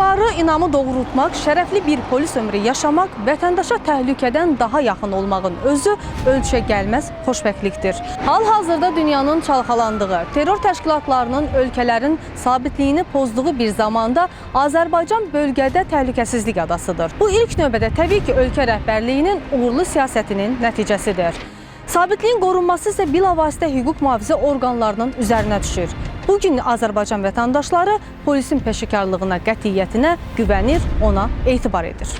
Etibarı, inamı doğrultmaq, şərəfli bir polis ömrü yaşamaq, vətəndaşa təhlükədən daha yaxın olmağın özü ölçə gəlməz xoşbəxtlikdir. Hal-hazırda dünyanın çalxalandığı, terror təşkilatlarının ölkələrin sabitliyini pozduğu bir zamanda Azərbaycan bölgədə təhlükəsizlik adasıdır. Bu ilk növbədə təbii ki, ölkə rəhbərliyinin uğurlu siyasətinin nəticəsidir. Sabitliyin qorunması isə bilavasitə hüquq mühafizə orqanlarının üzərinə düşür. Bugün Azərbaycan vətəndaşları polisin peşəkarlığına, qətiyyətinə güvənir, ona etibar edir.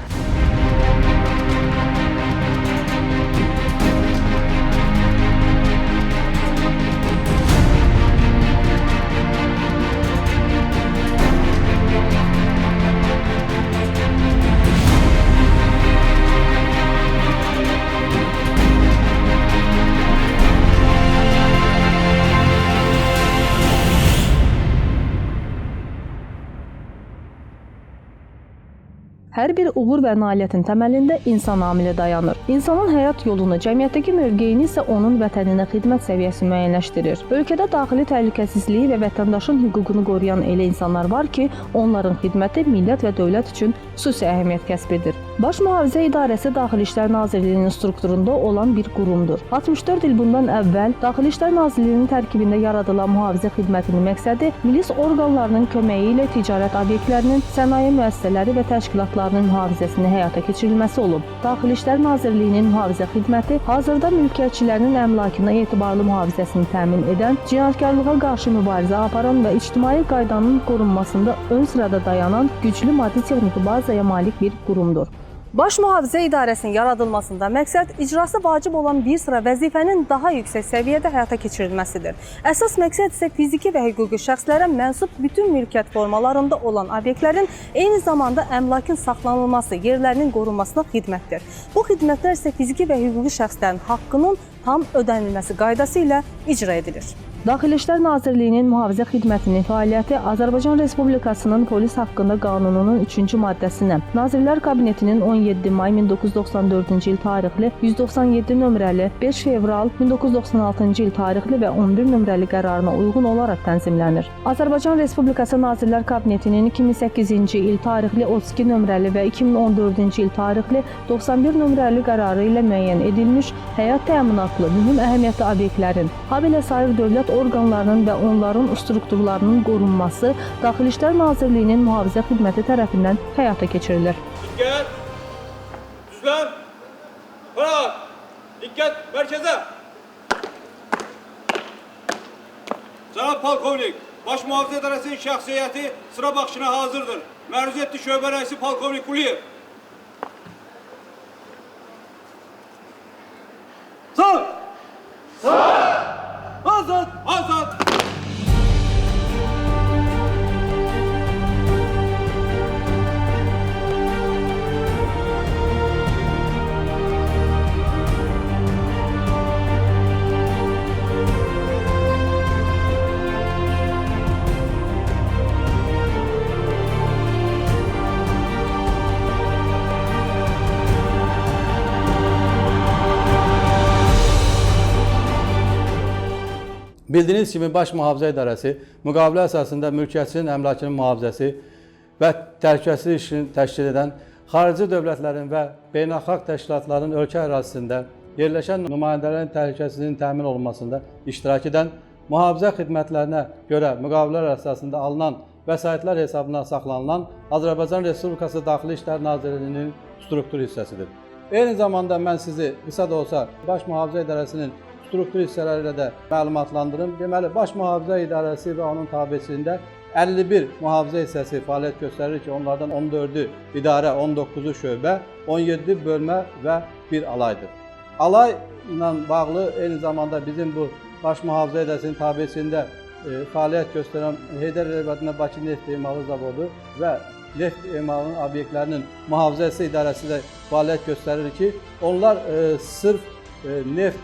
Hər bir uğur və nailiyyətin təməlində insan amili dayanır. İnsanın həyat yolunu, cəmiyyətdəki mövqeyini isə onun vətəninə xidmət səviyyəsi müəyyənləşdirir. Ölkədə daxili təhlükəsizliyi və vətəndaşın hüququnu qoruyan elə insanlar var ki, onların xidməti millət və dövlət üçün xüsusi əhəmiyyət kəsb edir. Baş Mühafizə İdarəsi Daxili İşlər Nazirliyinin strukturunda olan bir qurumdur. 64 il bundan əvvəl Daxili İşlər Nazirliyinin tərkibində yaradılan mühafizə xidmətinin məqsədi milis orqanlarının köməyi ilə ticarət obyektlərinin, sənaye müəssisələri və təşkilatlarının mühafizəsini həyata keçirilməsi olub. Daxili İşlər Nazirliyinin mühafizə xidməti hazırda mülkiyyətçilərin əmlakına etibarlı mühafizəsini təmin edən, cinayətkarlığa qarşı mübarizə aparan və ictimai qaydanın qorunmasında ön sırada dayanan güclü maddi-texniki bazaya malik bir qurumdur. Baş Mühafizə İdarəsinin yaradılmasında məqsəd icrası vacib olan bir sıra vəzifənin daha yüksək səviyyədə həyata keçirilməsidir. Əsas məqsəd isə fiziki və hüquqi şəxslərə mənsub bütün mülkiyyət formalarında olan obyektlərin eyni zamanda əmlakın saxlanılması, yerlərinin qorunmasına xidmətdir. Bu xidmətlər isə fiziki və hüquqi şəxslərin haqqının tam ödənilməsi qaydası ilə icra edilir. Daxili İşlər Nazirliyinin mühafizə xidmətinin fəaliyyəti Azərbaycan Respublikasının polis haqqında qanununun 3-cü maddəsinə, Nazirlər Kabinetinin 17 may 1994-cü il tarixli 197 nömrəli, 5 fevral 1996-cı il tarixli və 11 nömrəli qərarına uyğun olaraq tənzimlənir. Azərbaycan Respublikası Nazirlər Kabinetinin 2008-ci il tarixli 32 nömrəli və 2014-cü il tarixli 91 nömrəli qərarı ilə müəyyən edilmiş həyat təminatlı mühüm əhəmiyyətli obyektlərin, habelə sair dövlət orqanlarının və onların strukturlarının qorunması Daxili İşlər Nazirliyinin mühafizə xidməti tərəfindən həyata keçirilir. Diqqət! Düzlən! Bırak! Diqqət! Mərkəzə! Cənab Polkovnik, Baş Mühafizə İdarəsinin şəxsiyyəti sıra baxışına hazırdır. Məruz etdi şöbə rəisi Polkovnik Quliyev. Sağ! Sağ! Azad! Azad! Bildiyiniz kimi Baş Mühafizə İdarəsi müqavilə əsasında mülkiyyətçinin əmlakının mühafizəsi və təhlükəsizlik işini təşkil edən xarici dövlətlərin və beynəlxalq təşkilatların ölkə ərazisində yerləşən nümayəndələrin təhlükəsizliyinin təmin olunmasında iştirak edən, mühafizə xidmətlərinə görə müqavilələr əsasında alınan vəsaitlər hesabına saxlanılan Azərbaycan Respublikası Daxili İşlər Nazirliyinin struktur hissəsidir. Eyni zamanda mən sizi qısa da olsa Baş Mühafizə İdarəsinin struktur hissələri ilə də məlumatlandırım. Deməli, Baş Mühafizə İdarəsi və onun tabiçiliyində 51 mühafizə hissəsi fəaliyyət göstərir ki, onlardan 14-ü idarə, 19-u şöbə, 17 bölmə və 1 alaydır. Alay ilə bağlı eyni zamanda bizim bu Baş Mühafizə İdarəsinin tabiçiliyində fəaliyyət göstərən Heydər Rəvədinə Bakı Neft Emalı Zavodu və neft emalının obyektlərinin mühafizəsi idarəsi də fəaliyyət göstərir ki, onlar sırf neft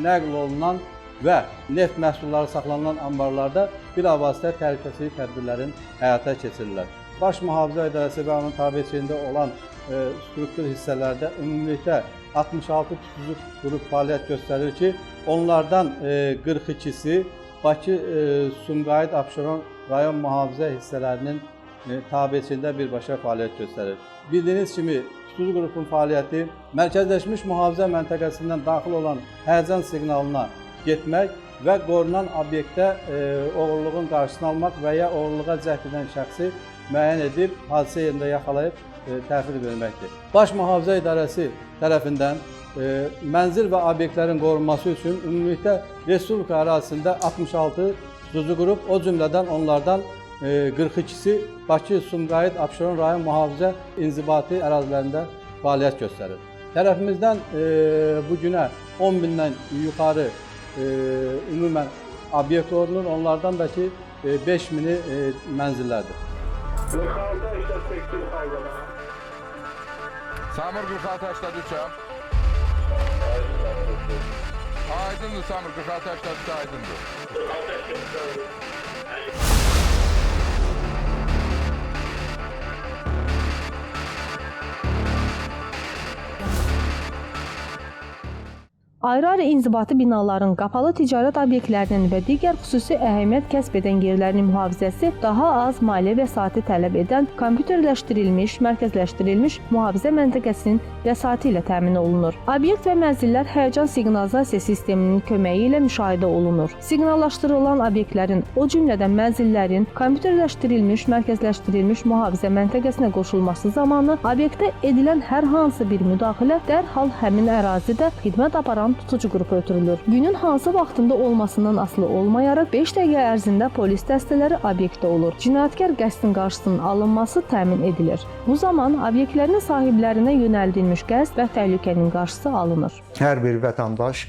nəql olunan və neft məhsulları saxlanılan anbarlarda bilavasitə təhlükəsizlik tədbirlərin həyata keçirirlər. Baş Mühafizə İdarəsi və onun tabiçiliyində olan struktur hissələrdə ümumilikdə 66 tutucu qrup fəaliyyət göstərir ki, onlardan 42-si Bakı, Sumqayıt, Abşeron rayon mühafizə hissələrinin tabiçində birbaşa fəaliyyət göstərir. Bildiyiniz kimi tutucu qrupun fəaliyyəti mərkəzləşmiş mühafizə məntəqəsindən daxil olan həyəcan siqnalına getmək və qorunan obyektdə oğurluğun qarşısını almaq və ya oğurluğa cəhd edən şəxsi müəyyən edib hadisə yerində yaxalayıb təhvil verməkdir. Baş Mühafizə İdarəsi tərəfindən mənzil və obyektlərin qorunması üçün ümumilikdə Respublika ərazisində 66 tutucu qrup, o cümlədən onlardan 42-si Bakı, Sumqayıt, Abşeron rayon mühafizə inzibati ərazilərində fəaliyyət göstərir. Tərəfimizdən bu günə 10 bindən yuxarı ümumən obyekt qorunur, onlardan da ki 5 bini mənzillərdir. Samur 46-83'am. Aydındır Samur 46-83 aydındır. Ayrı-ayrı inzibati binaların, qapalı ticarət obyektlərinin və digər xüsusi əhəmiyyət kəsb edən yerlərinin mühafizəsi daha az maliyyə vəsaiti tələb edən kompüterləşdirilmiş, mərkəzləşdirilmiş mühafizə məntəqəsinin vəsaiti ilə təmin olunur. Obyekt və mənzillər həyəcan siqnalizasiya sisteminin köməyi ilə müşahidə olunur. Siqnallaşdırılan obyektlərin, o cümlədən mənzillərin kompüterləşdirilmiş, mərkəzləşdirilmiş mühafizə məntəqəsinə qoşulması zamanı obyektə edilən hər hansı bir müdaxilə dərhal həmin ərazidə xidmət aparan tutucu qrupa ötürülür. Günün hansı vaxtında olmasından asılı olmayaraq 5 dəqiqə ərzində polis dəstələri obyektdə olur. Cinayətkar qəsdin qarşısının alınması təmin edilir. Bu zaman obyektlərin sahiblərinə yönəldilmiş qəsd və təhlükənin qarşısı alınır. Hər bir vətəndaş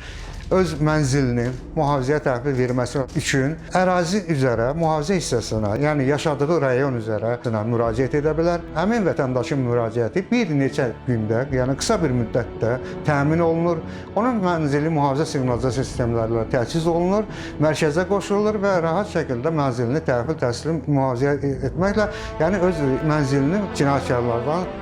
öz mənzilini mühafizəyə təhvil verməsi üçün ərazi üzrə mühafizə hissəsinə, yəni yaşadığı rayon üzrə müraciət edə bilər. Həmin vətəndaşın müraciəti bir neçə gündə, yəni qısa bir müddətdə təmin olunur. Onun mənzili mühafizə siqnalizasiya sistemləri ilə təchiz olunur, mərkəzə qoşulur və rahat şəkildə mənzilini təhvil təslim mühafizə etməklə, yəni öz mənzilini cinayətkarlardan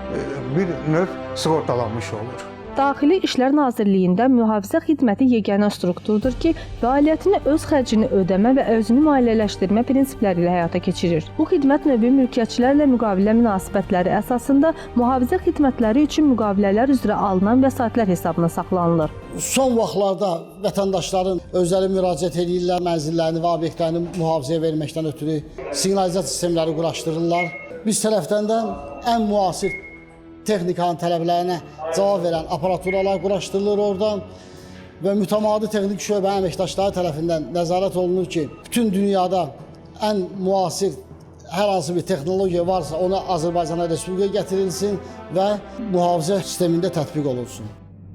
bir növ sığortalanmış olur. Daxili İşlər Nazirliyində mühafizə xidməti yeganə strukturdur ki, fəaliyyətini öz xərcini ödəmə və özünü maliyyələşdirmə prinsipləri ilə həyata keçirir. Bu xidmət növü mülkiyyətçilərlə müqavilə münasibətləri əsasında mühafizə xidmətləri üçün müqavilələr üzrə alınan vəsaitlər hesabına saxlanılır. Son vaxtlarda vətəndaşların özləri müraciət edirlər, mənzillərini və obyektlərini mühafizəyə verməkdən ötürü siqnalizasiya sistemləri quraşdırırlar. Biz tərəfdən də ən müasir texnikanın tələblərinə cavab verən aparaturalar quraşdırılır oradan və mütəmadi texnik şöbə əməkdaşları tərəfindən nəzarət olunur ki, bütün dünyada ən müasir hər hansı bir texnologiya varsa, ona Azərbaycana Respublikaya gətirilsin və mühafizə sistemində tətbiq olunsun.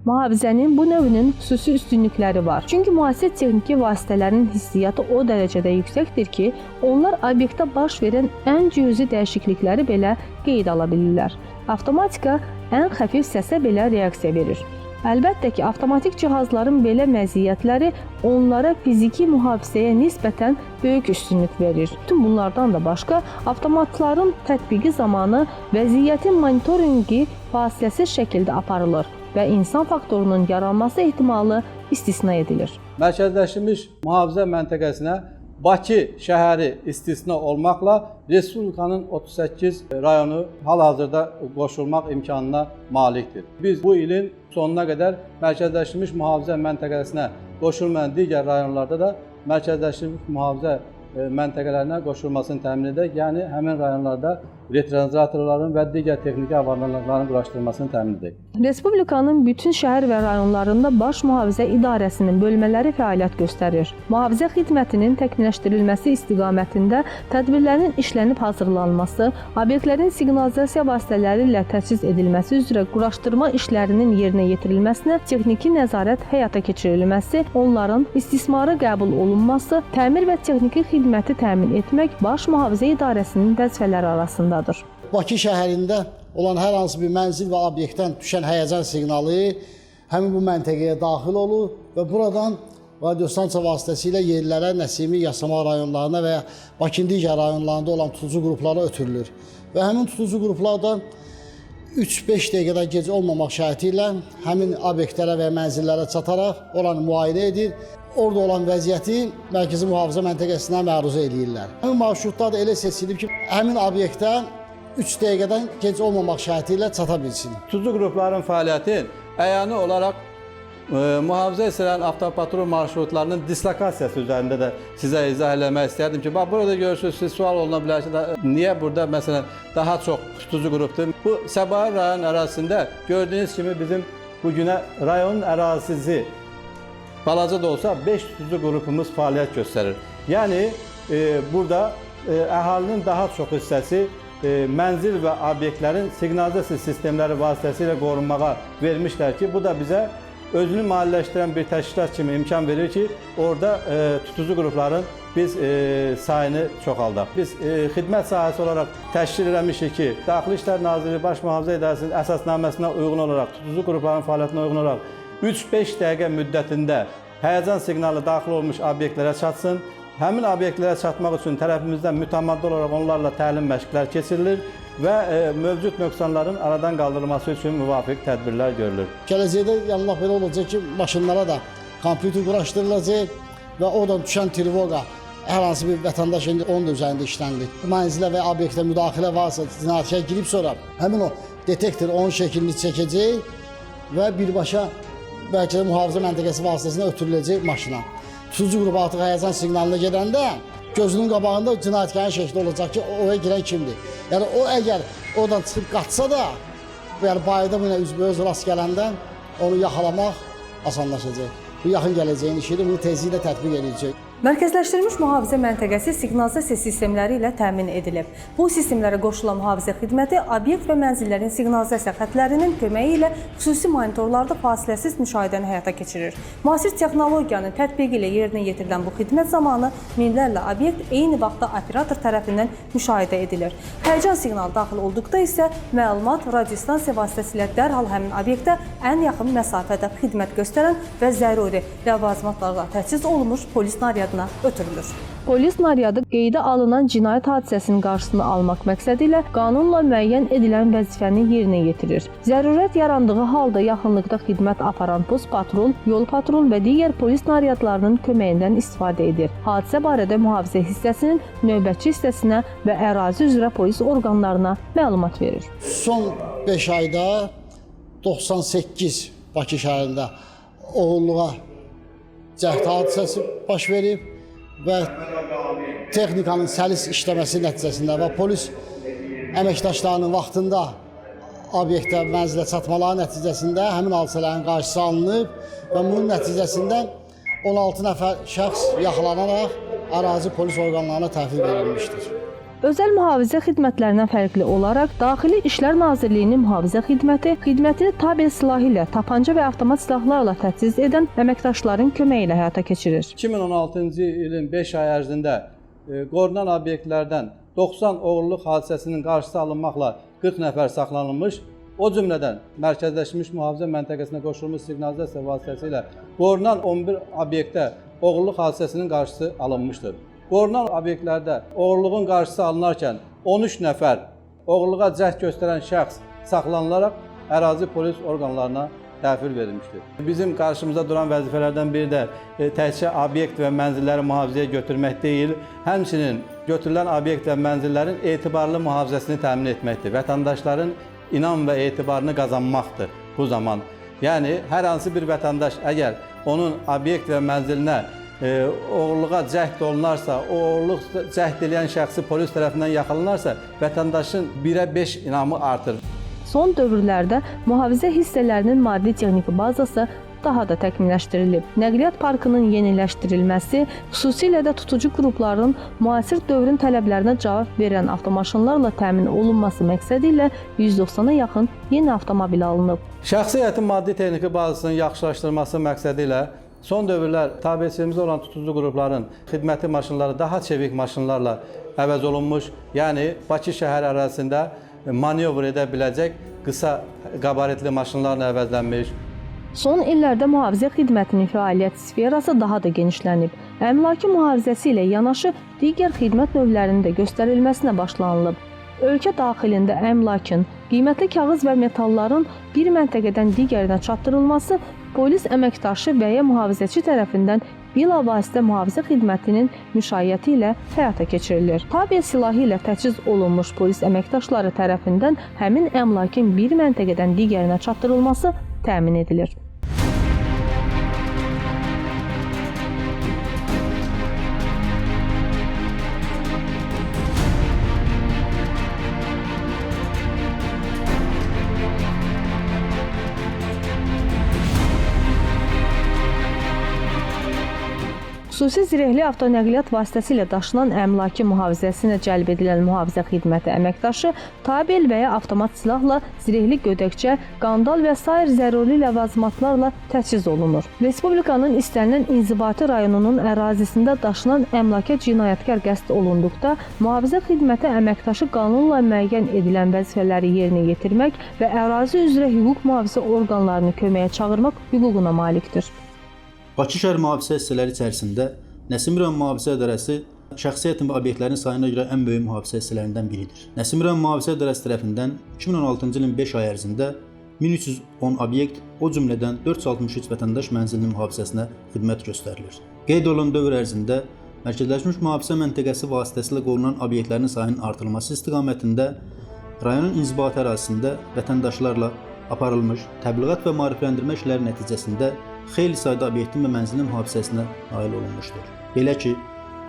Mühafizənin bu növünün xüsusi üstünlükləri var. Çünki müasir texniki vasitələrin hissiyyatı o dərəcədə yüksəkdir ki, onlar obyektdə baş verən ən cüzi dəyişiklikləri belə qeyd ala bilirlər. Avtomatika ən xəfif səsə belə reaksiya verir. Əlbəttə ki, avtomatik cihazların belə məziyyətləri onlara fiziki mühafizəyə nisbətən böyük üstünlük verir. Bütün bunlardan da başqa, avtomatların tətbiqi zamanı vəziyyətin monitorinqi fasiləsiz şəkildə aparılır və insan faktorunun yaranması ehtimalı istisna edilir. Mərkəzləşdirilmiş mühafizə məntəqəsinə Bakı şəhəri istisna olmaqla Respublikanın 38 rayonu hal-hazırda qoşulmaq imkanına malikdir. Biz bu ilin sonuna qədər mərkəzləşdirilmiş mühafizə məntəqəsinə qoşulmayan digər rayonlarda da mərkəzləşdirilmiş mühafizə məntəqələrinə qoşulmasını təmin edək, yəni həmin rayonlarda retranslatorların və digər texniki avadanlıqların quraşdırılmasını təmin edək. Respublikanın bütün şəhər və rayonlarında Baş Mühafizə İdarəsinin bölmələri fəaliyyət göstərir. Mühafizə xidmətinin təkmilləşdirilməsi istiqamətində tədbirlərin işlənib hazırlanması, obyektlərin siqnalizasiya vasitələri ilə təchiz edilməsi üzrə quraşdırma işlərinin yerinə yetirilməsinə texniki nəzarət həyata keçirilməsi, onların istismara qəbul olunması, təmir və texniki xidməti təmin etmək Baş Mühafizə İdarəsinin vəzifələri arasındadır. Bakı şəhərində olan hər hansı bir mənzil və obyektdən düşən həyəcan siqnalı həmin bu məntəqəyə daxil olur və buradan radiostansiya vasitəsilə yerlərə, Nəsimi, Yasamal rayonlarına və ya Bakının digər rayonlarında olan tutucu qruplara ötürülür. Və həmin tutucu qruplar da 3-5 dəqiqədən gec olmamaq şərti ilə həmin obyektlərə və mənzillərə çataraq oranı müayinə edir. Orada olan vəziyyəti mərkəzi mühafizə məntəqəsinə məruzə eləyirlər. Həmin marşrutlar da elə seçilib ki, həmin obyektə 3 dəqiqədən gec olmamaq şərti ilə çata bilsin. Tutucu qrupların fəaliyyəti əyani olaraq mühafizə hissələrinin avtopatrul marşrutlarının dislokasiyası üzərində də sizə izah eləmək istərdim ki, bax burada görürsünüz, siz sual oluna bilər ki, niyə burada məsələn daha çox tutucu qrupdur? Bu Səbail rayon ərazisində gördüyünüz kimi bizim bugünə rayonun ərazisi balaca da olsa 5 tutucu qrupumuz fəaliyyət göstərir. Yəni burada əhalinin daha çox hissəsi mənzil və obyektlərin siqnalizasiya sistemləri vasitəsilə qorunmağa vermişlər ki, bu da bizə özünü maliyyələşdirən bir təşkilat kimi imkan verir ki, orada tutucu qrupların biz sayını çoxaldaq. Biz xidmət sahəsi olaraq təşkil eləmişik ki, Daxili İşlər Nazirliyi Baş Mühafizə İdarəsinin əsasnaməsinə uyğun olaraq, tutucu qrupların fəaliyyətinə uyğun olaraq 3-5 dəqiqə müddətində həyəcan siqnalı daxil olmuş obyektlərə çatsın. Həmin obyektlərə çatmaq üçün tərəfimizdən mütəmadi olaraq onlarla təlim məşqlər keçirilir və mövcud nöqsanların aradan qaldırılması üçün müvafiq tədbirlər görülür. Gələcəkdə yanılaq belə olacaq ki, maşınlara da kompüter quraşdırılacaq və oradan düşən trevoqa hər hansı bir vətəndaş indi onun da üzərində işlənilir. Mənzilə və obyektə müdaxilə varsa, cinayətkar girib sonra həmin o detektor onun şəklini çəkəcək və birbaşa bəlkə də mühafizə məntəqəsi vasitəsilə ötürüləcək maşına. Tutucu qrup artıq həyəcan siqnalına gedəndə gözünün qabağında cinayətkarın şəkli olacaq ki, oraya girən kimdir? Yəni o əgər oradan çıxıb qaçsa da, yəni bayırda buna üzbəüz rast gələndə onu yaxalamaq asanlaşacaq. Bu yaxın gələcəyin işidir, bunu tezliklə tətbiq edəcək. Mərkəzləşdirilmiş mühafizə məntəqəsi siqnalizasiya sistemləri ilə təmin edilib. Bu sistemlərə qoşulan mühafizə xidməti obyekt və mənzillərin siqnalizasiya xətlərinin köməyi ilə xüsusi monitorlarda fasiləsiz müşahidəni həyata keçirir. Müasir texnologiyanın tətbiqi ilə yerinə yetirilən bu xidmət zamanı minlərlə obyekt eyni vaxtda operator tərəfindən müşahidə edilir. Həyəcan siqnalı daxil olduqda isə məlumat radiostansiya vasitəsilə dərhal həmin obyektə ən yaxın məsafədə xidmət göstərən və zəruri ləvazimatlarla təchiz olunmuş polis naryadına ötürülür. Polis naryadı qeydə alınan cinayət hadisəsinin qarşısını almaq məqsədi ilə qanunla müəyyən edilən vəzifəni yerinə yetirir. Zərurət yarandığı halda yaxınlıqda xidmət aparan post patrul, yol patrul və digər polis naryadlarının köməyindən istifadə edir. Hadisə barədə mühafizə hissəsinin növbətçi hissəsinə və ərazi üzrə polis orqanlarına məlumat verir. Son 5 ayda 98 Bakı şəhərində oğurluğa cəhd hadisəsi baş verib və texnikanın səlis işləməsi nəticəsində və polis əməkdaşlarının vaxtında obyektə, mənzilə çatmaları nəticəsində həmin hadisələrin qarşısı alınıb və bunun nəticəsində 16 nəfər şəxs yaxalanaraq ərazi polis orqanlarına təhvil verilmişdir. Özəl mühafizə xidmətlərindən fərqli olaraq Daxili İşlər Nazirliyinin mühafizə xidməti xidmətini tabel silahı ilə, tapanca və avtomat silahlarla təchiz edən əməkdaşların köməyi ilə həyata keçirir. 2016-cı ilin 5 ay ərzində qorunan obyektlərdən 90 oğurluq hadisəsinin qarşısı alınmaqla 40 nəfər saxlanılmış, o cümlədən mərkəzləşmiş mühafizə məntəqəsinə qoşulmuş siqnalizasiya vasitəsilə qorunan 11 obyektdə oğurluq hadisəsinin qarşısı alınmışdır. Qorunan obyektlərdə oğurluğun qarşısı alınarkən 13 nəfər oğurluğa cəhd göstərən şəxs saxlanılaraq ərazi polis orqanlarına təhvil verilmişdir. Bizim qarşımıza duran vəzifələrdən biri də təkcə obyekt və mənzilləri mühafizəyə götürmək deyil, həmçinin götürülən obyekt və mənzillərin etibarlı mühafizəsini təmin etməkdir. Vətəndaşların inam və etibarını qazanmaqdır bu zaman. Yəni, hər hansı bir vətəndaş əgər onun obyekt və mənzilinə oğurluğa cəhd olunarsa, o oğurluq cəhd edən şəxsi polis tərəfindən yaxalanarsa, vətəndaşın 1-ə 5 inamı artır. Son dövrlərdə mühafizə hissələrinin maddi texniki bazası daha da təkmilləşdirilib. Nəqliyyat parkının yeniləşdirilməsi, xüsusilə də tutucu qrupların müasir dövrün tələblərinə cavab verən avtomaşınlarla təmin olunması məqsədi ilə 190-a yaxın yeni avtomobil alınıb. Şəxsi heyətin maddi texniki bazasının yaxşılaşdırılması məqsədi ilə son dövrlər tabeçimizdə olan tutucu qrupların xidməti maşınları daha çevik maşınlarla əvəz olunmuş, yəni Bakı şəhər ərazisində manevr edə biləcək qısa qabaritli maşınlarla əvəzlənmiş. Son illərdə mühafizə xidmətinin fəaliyyət sferası daha da genişlənib. Əmlaki mühafizəsi ilə yanaşı digər xidmət növlərinin də göstərilməsinə başlanılıb. ölkə daxilində əmlakın, qiymətli kağız və metalların bir məntəqədən digərinə çatdırılması polis əməkdaşı və ya mühafizəçi tərəfindən bilavasitə mühafizə xidmətinin müşayiəti ilə həyata keçirilir. Tabel silahı ilə təchiz olunmuş polis əməkdaşları tərəfindən həmin əmlakın bir məntəqədən digərinə çatdırılması təmin edilir. Xüsusi zirehli avtonəqliyyat vasitəsilə daşınan əmlakın mühafizəsinə cəlb edilən mühafizə xidməti əməkdaşı tabel və ya avtomat silahla, zirehli gödəkçə, qandal və sair zəruri ləvazimatlarla təchiz olunur. Respublikanın istənilən inzibati rayonunun ərazisində daşınan əmlaka cinayətkar qəsd olunduqda, mühafizə xidməti əməkdaşı qanunla müəyyən edilən vəzifələri yerinə yetirmək və ərazi üzrə hüquq mühafizə orqanlarını köməyə çağırmaq hüququna malikdir. Bakı şəhər mühafizə hissələri içərisində Nəsim rayon mühafizə idarəsi şəxsiyyətin və obyektlərin sayına görə ən böyük mühafizə hissələrindən biridir. Nəsim rayon mühafizə idarəsi tərəfindən 2016-cı ilin 5 ay ərzində 1310 obyekt, o cümlədən 463 vətəndaş mənzilinin mühafizəsinə xidmət göstərilir. Qeyd olunan dövr ərzində mərkəzləşmiş mühafizə məntəqəsi vasitəsilə qorunan obyektlərin sayının artırılması istiqamətində rayonun inzibati ərazisində vətəndaşlarla aparılmış təbliğat və maarifləndirmə işləri nəticəsində xeyli sayda obyektin və mənzilin mühafizəsinə nail olunmuşdur. Belə ki,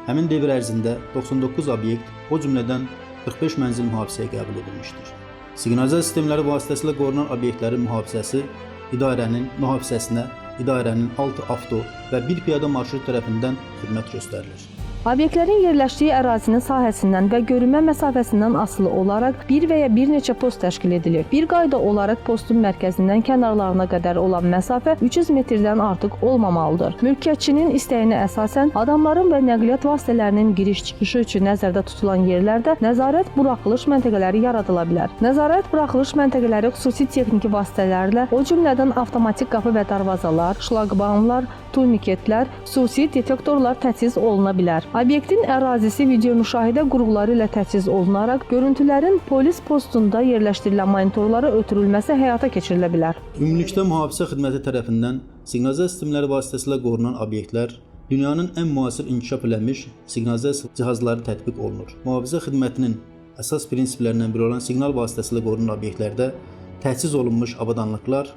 həmin dövr ərzində 99 obyekt, o cümlədən 45 mənzil mühafizəyə qəbul edilmişdir. Siqnalizasiya sistemləri vasitəsilə qorunan obyektlərin mühafizəsi idarənin mühafizəsinə idarənin 6 avto və 1 piyada marşrut tərəfindən xidmət göstərilir. Obyektlərin yerləşdiyi ərazinin sahəsindən və görünmə məsafəsindən asılı olaraq bir və ya bir neçə post təşkil edilir. Bir qayda olaraq postun mərkəzindən kənarlarına qədər olan məsafə 300 metrdən artıq olmamalıdır. Mülkiyyətçinin istəyinə əsasən adamların və nəqliyyat vasitələrinin giriş-çıxışı üçün nəzərdə tutulan yerlərdə nəzarət buraxılış məntəqələri yaradıla bilər. Nəzarət buraxılış məntəqələri xüsusi texniki vasitələrlə, o cümlədən avtomatik qapı və darvazalar, şlaqbaumlar, turniketlər, xüsusi detektorlar təchiz oluna bilər. Obyektin ərazisi video müşahidə qurğuları ilə təchiz olunaraq, görüntülərin polis postunda yerləşdirilən monitorlara ötürülməsi həyata keçirilə bilər. Ümumilikdə mühafizə xidməti tərəfindən siqnalizasiya sistemləri vasitəsilə qorunan obyektlər dünyanın ən müasir inkişaf eləmiş siqnalizasiya cihazları tətbiq olunur. Mühafizə xidmətinin əsas prinsiplərindən biri olan siqnal vasitəsilə qorunan obyektlərdə təchiz olunmuş avadanlıqlar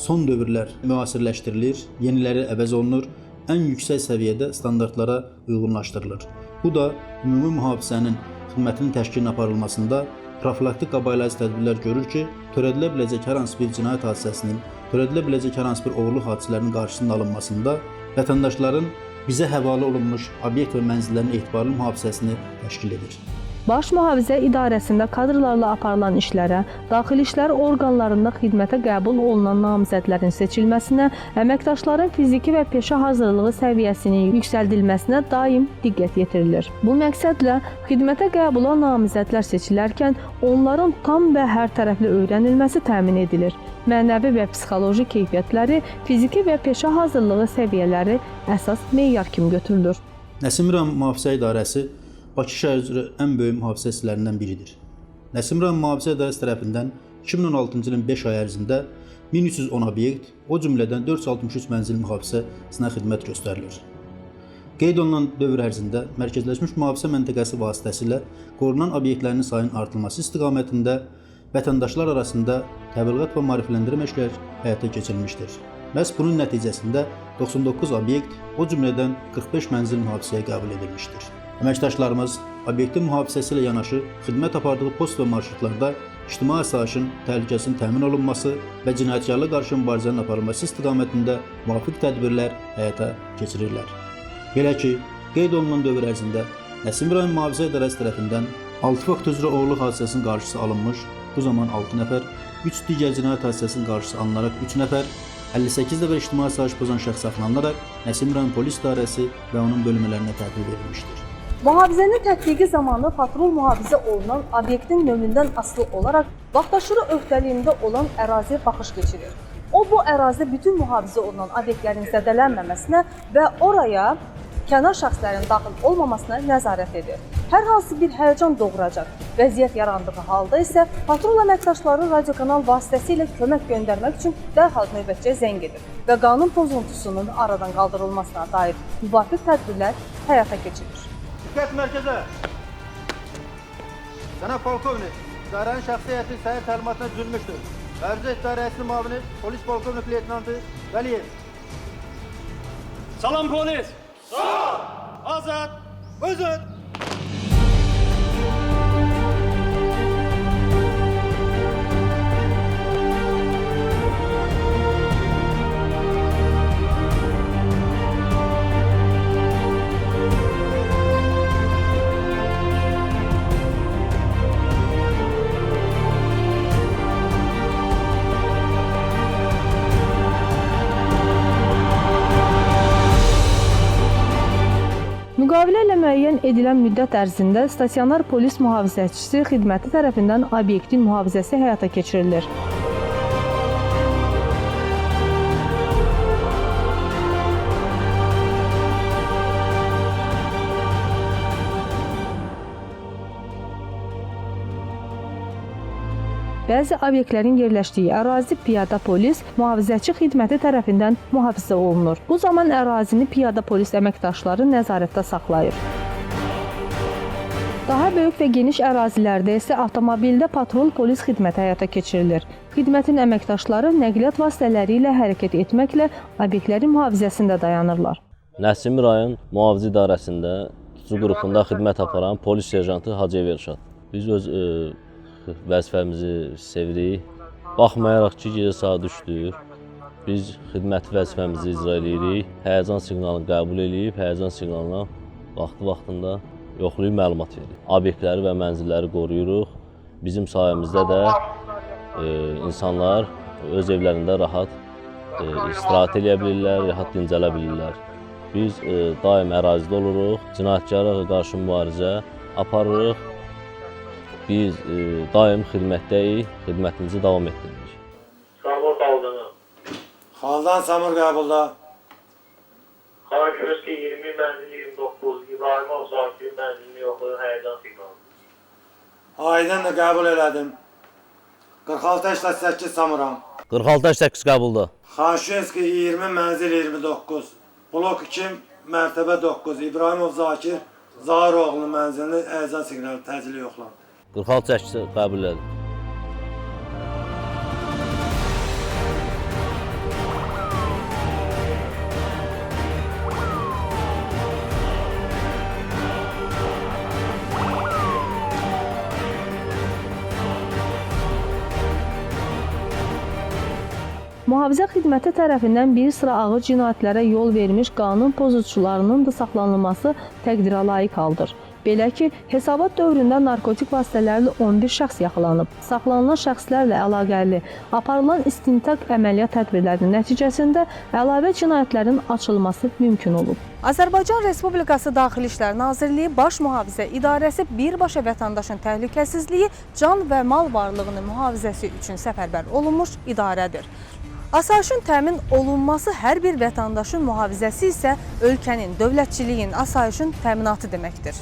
son dövrlər müasirləşdirilir, yeniləri əvəz olunur, ən yüksək səviyyədə standartlara uyğunlaşdırılır. Bu da ümumi mühafizənin xidmətinin təşkilinin aparılmasında profilaktik qabaylayıcı tədbirlər görür ki, törədilə biləcək hər hansı bir cinayət hadisəsinin, törədilə biləcək hər hansı bir oğurluq hadisələrinin qarşısının alınmasında vətəndaşların bizə həvalə olunmuş obyekt və mənzillərin etibarlı mühafizəsini təşkil edir. Baş Mühafizə İdarəsində kadrlarla aparılan işlərə, daxili işlər orqanlarında xidmətə qəbul olunan namizədlərin seçilməsinə, əməkdaşların fiziki və peşə hazırlığı səviyyəsinin yüksəldilməsinə daim diqqət yetirilir. Bu məqsədlə xidmətə qəbula namizədlər seçilərkən onların tam və hərtərəfli öyrənilməsi təmin edilir. Mənəvi və psixoloji keyfiyyətləri, fiziki və peşə hazırlığı səviyyələri əsas meyar kimi götürülür. Nəsim rayon Mühafizə İdarəsi Bakı şəhər üzrə ən böyük mühafizə hissələrindən biridir. Nəsim rayon Mühafizə İdarəsi tərəfindən 2016-cı ilin 5 ay ərzində 1310 obyekt, o cümlədən 463 mənzil mühafizəsinə xidmət göstərilir. Qeyd olunan dövr ərzində mərkəzləşmiş mühafizə məntəqəsi vasitəsilə qorunan obyektlərin sayının artırılması istiqamətində vətəndaşlar arasında təbliğat və maarifləndirmə işləri həyata keçirilmişdir. Məhz bunun nəticəsində 99 obyekt, o cümlədən 45 mənzil mühafizəyə qəbul edilmişdir. Əməkdaşlarımız obyektin mühafizəsi ilə yanaşı xidmət apardığı post və marşrutlarda ictimai asayişin təhlükəsinin təmin olunması və cinayətkarlığa qarşı mübarizənin aparılması istiqamətində müvafiq tədbirlər həyata keçirirlər. Belə ki, qeyd olunan dövr ərzində Nəsim rayon Mühafizə İdarəsi tərəfindən 6 fakt üzrə oğurluq hadisəsinin qarşısı alınmış, bu zaman 6 nəfər, 3 digər cinayət hadisəsinin qarşısı alınaraq 3 nəfər, 58 dəfə ictimai asayiş pozan şəxs saxlanılaraq Nəsim rayon Polis İdarəsi və onun bölmələrinə təhvil verilmişdir. Mühafizənin tətbiqi zamanı patrul mühafizə olunan obyektin növündən asılı olaraq vaxtaşırı öhdəliyində olan əraziyə baxış keçirir. O, bu ərazidə bütün mühafizə olunan obyektlərin zədələnməməsinə və oraya kənar şəxslərin daxil olmamasına nəzarət edir. hər hansı bir həyəcan doğuracaq vəziyyət yarandığı halda isə patrul əməkdaşları radiokanal vasitəsilə kömək göndərmək üçün dərhal növbətçiyə zəng edir və qanun pozuntusunun aradan qaldırılmasına dair müvafiq tədbirlər həyata keçirilir. Diqqət mərkəzə! Cənab polkovnik, idarənin şəxsi heyəti səhər təlimatına düzülmüşdür. Məruzə idarəsinin müavini polis polkovnik leytenantı Vəliyev. Salam polis. Sağ. Azad. Özün. Müqavilə ilə müəyyən edilən müddət ərzində stasionar polis mühafizəçisi xidməti tərəfindən obyektin mühafizəsi həyata keçirilir. Bəzi obyektlərin yerləşdiyi ərazi piyada polis mühafizəçi xidməti tərəfindən mühafizə olunur. Bu zaman ərazini piyada polis əməkdaşları nəzarətdə saxlayır. Daha böyük və geniş ərazilərdə isə avtomobildə patrul polis xidməti həyata keçirilir. Xidmətin əməkdaşları nəqliyyat vasitələri ilə hərəkət etməklə obyektlərin mühafizəsində dayanırlar. Nəsimi rayon mühafizə idarəsində tutucu qrupunda xidmət aparan polis serjantı Hacıyev Elşad. Biz öz vəzifəmizi sevirik. Baxmayaraq ki, gecə saat 3-dür. Biz xidməti vəzifəmizi icra edirik. Həyəcan siqnalını qəbul edib, həyəcan siqnalına vaxtında yoxlayıb məlumat veririk. Obyektləri və mənzilləri qoruyuruq. Bizim sayəmizdə də insanlar öz evlərində rahat istirahət edə bilirlər, rahat dincələ bilirlər. Biz daim ərazidə oluruq, cinayətkarlığa qarşı mübarizə aparırıq. Biz daim xidmətdəyik, xidmətimizi davam etdiririk. Samur Xaldanı. Xaldan Samur qəbulda. Xarakörüski 20 mənzil 29, İbrahimov Zakir mənzilini yoxlayın, həyəcan siqnalı. Aydın qəbul elədim. 46-88 Samuram. 46-8 qəbulda. Xaşinski 20 mənzil 29. Blok 2 mərtəbə 9. İbrahimov Zakir Zahiroğlu'nun mənzilini həyəcan siqnalı təcili yoxlandı. 46-8 qəbul elədim. Mühafizə xidməti tərəfindən bir sıra ağır cinayətlərə yol vermiş qanun pozucularının da saxlanılması təqdirə layiq haldır. Belə ki, hesabat dövründə narkotik vasitələrlə 11 şəxs yaxalanıb. Saxlanılan şəxslərlə əlaqəli aparılan istintaq əməliyyat tədbirlərinin nəticəsində əlavə cinayətlərin açılması mümkün olub. Azərbaycan Respublikası Daxili İşlər Nazirliyi Baş Mühafizə İdarəsi birbaşa vətəndaşın təhlükəsizliyi, can və mal varlığının mühafizəsi üçün səfərbər olunmuş idarədir. Asayişin təmin olunması hər bir vətəndaşın mühafizəsi isə ölkənin, dövlətçiliyin, asayişin təminatı deməkdir.